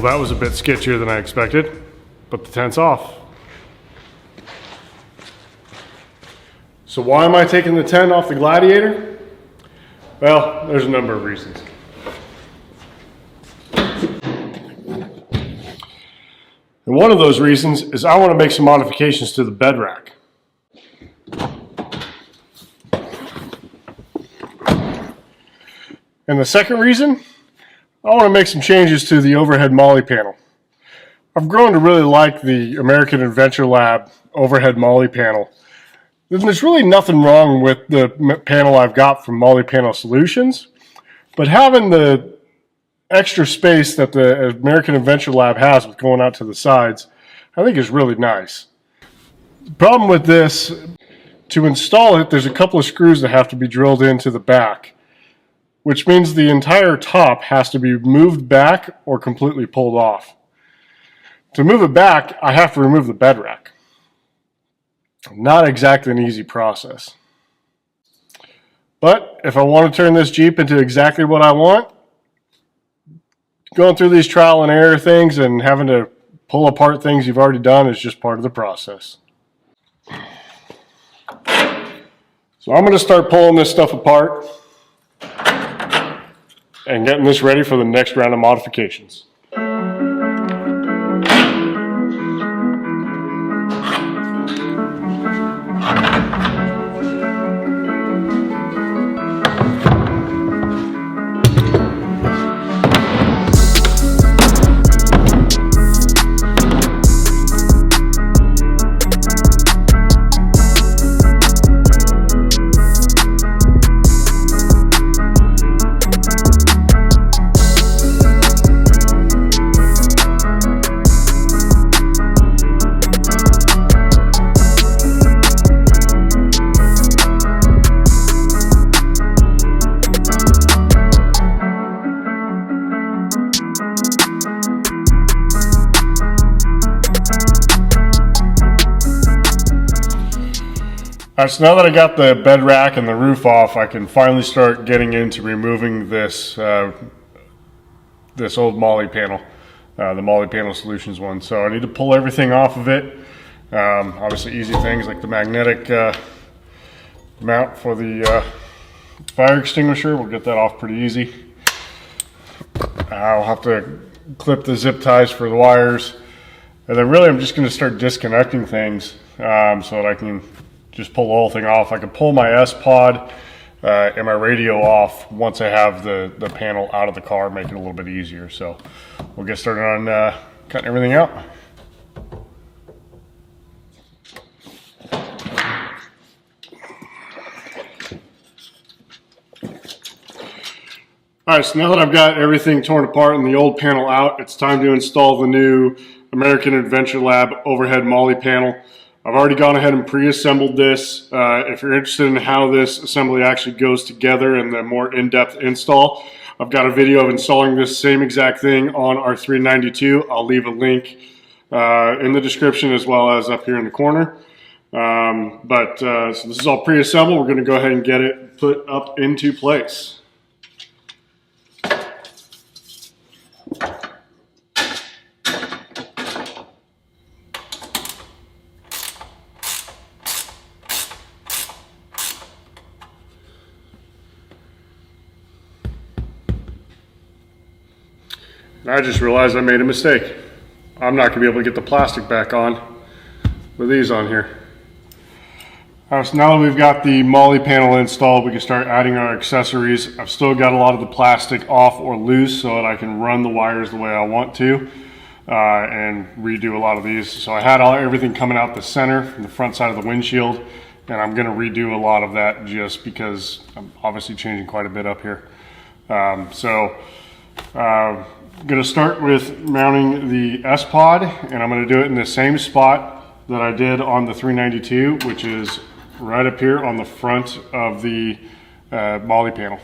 that was a bit sketchier than I expected, but the tent's off. So why am I taking the tent off the Gladiator? Well, there's a number of reasons. And one of those reasons is I want to make some modifications to the bed rack. And the second reason, I want to make some changes to the overhead molle panel. I've grown to really like the American Adventure Lab overhead molle panel. There's really nothing wrong with the panel I've got from Molle Panel Solutions, but having the extra space that the American Adventure Lab has with going out to the sides, I think is really nice. The problem with this, to install it, there's a couple of screws that have to be drilled into the back, which means the entire top has to be moved back or completely pulled off. To move it back, I have to remove the bed rack. Not exactly an easy process. But if I want to turn this Jeep into exactly what I want, going through these trial and error things and having to pull apart things you've already done is just part of the process. So I'm going to start pulling this stuff apart and getting this ready for the next round of modifications. Alright, so now that I got the bed rack and the roof off, I can finally start getting into removing this this old molle panel, the Molle Panel Solutions one. So I need to pull everything off of it. Obviously easy things like the magnetic mount for the fire extinguisher. We'll get that off pretty easy. I'll have to clip the zip ties for the wires. And then really I'm just going to start disconnecting things so that I can just pull the whole thing off. I can pull my S-Pod and my radio off once I have the panel out of the car, make it a little bit easier. So we'll get started on cutting everything out. Alright, so now that I've got everything torn apart and the old panel out, it's time to install the new American Adventure Lab overhead molle panel. I've already gone ahead and pre-assembled this. If you're interested in how this assembly actually goes together and the more in-depth install, I've got a video of installing this same exact thing on our 392. I'll leave a link in the description as well as up here in the corner. So this is all pre-assembled. We're going to go ahead and get it put up into place. And I just realized I made a mistake. I'm not going to be able to get the plastic back on with these on here. So now that we've got the molle panel installed, we can start adding our accessories. I've still got a lot of the plastic off or loose so that I can run the wires the way I want to and redo a lot of these. So I had everything coming out the center from the front side of the windshield, and I'm going to redo a lot of that just because I'm obviously changing quite a bit up here. I'm going to start with mounting the S-Pod, and I'm going to do it in the same spot that I did on the 392, which is right up here on the front of the molle panel.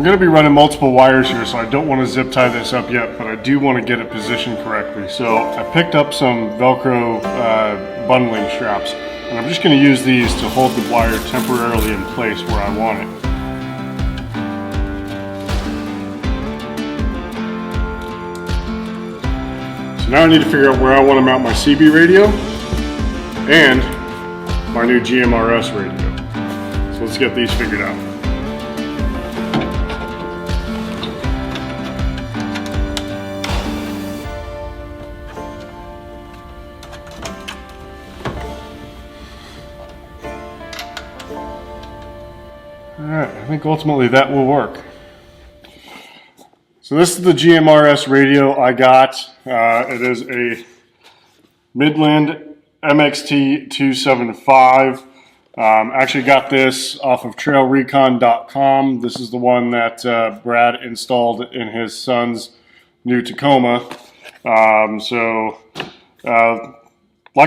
going to be running multiple wires here, so I don't want to zip tie this up yet, but I do want to get it positioned correctly. So I picked up some Velcro bundling straps, and I'm just going to use these to hold the wire temporarily in place where I want it. So now I need to figure out where I want to mount my CB radio and my new GMRS radio. So let's get these figured out. Alright, I think ultimately that will work. So this is the GMRS radio I got. It is a Midland MXT 275. Actually got this off of trailrecon.com. This is the one that Brad installed in his son's new Tacoma. Like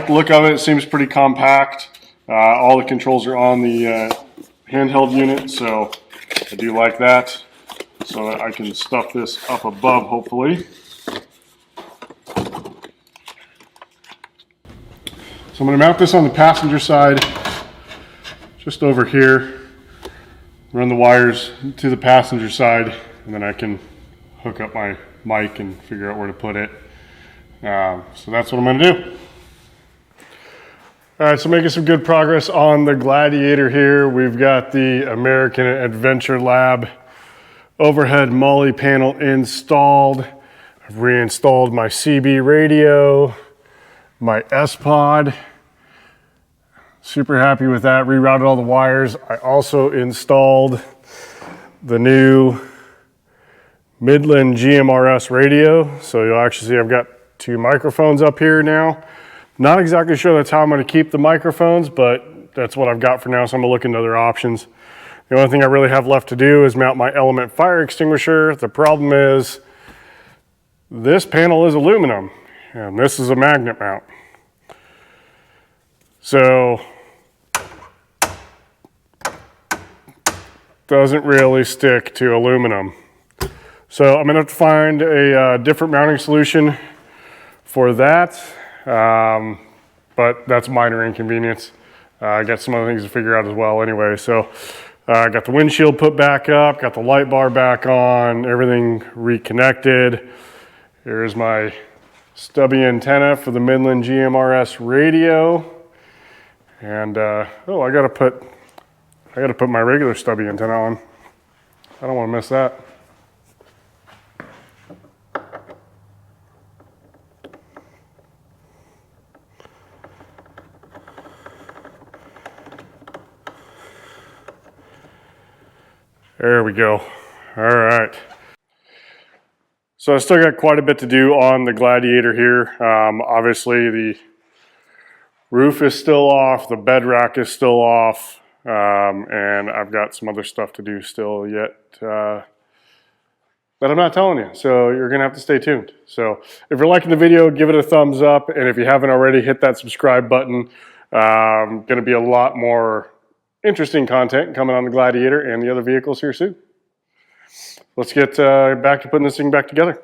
the look of it. It seems pretty compact. All the controls are on the handheld unit, so I do like that, so that I can stuff this up above, hopefully. So I'm going to mount this on the passenger side, just over here, run the wires to the passenger side, and then I can hook up my mic and figure out where to put it. So that's what I'm going to do. All right, so making some good progress on the Gladiator here. We've got the American Adventure Lab overhead molle panel installed. I've reinstalled my CB radio, my S-Pod. Super happy with that. Rerouted all the wires. I also installed the new Midland GMRS radio. So you'll actually see I've got two microphones up here now. Not exactly sure that's how I'm going to keep the microphones, but that's what I've got for now, so I'm going to look into other options. The only thing I really have left to do is mount my Element fire extinguisher. The problem is this panel is aluminum, and this is a magnet mount. So doesn't really stick to aluminum. So I'm going to have to find a different mounting solution for that. But that's minor inconvenience. I got some other things to figure out as well anyway. So I got the windshield put back up, got the light bar back on, everything reconnected. Here's my stubby antenna for the Midland GMRS radio. And oh, I gotta put my regular stubby antenna on. I don't want to miss that. There we go. All right. So I still got quite a bit to do on the Gladiator here. Obviously the roof is still off, the bed rack is still off, and I've got some other stuff to do still yet that I'm not telling you. So you're gonna have to stay tuned. So if you're liking the video, give it a thumbs up, and if you haven't already, hit that subscribe button. Gonna be a lot more interesting content coming on the Gladiator and the other vehicles here soon. Let's get back to putting this thing back together.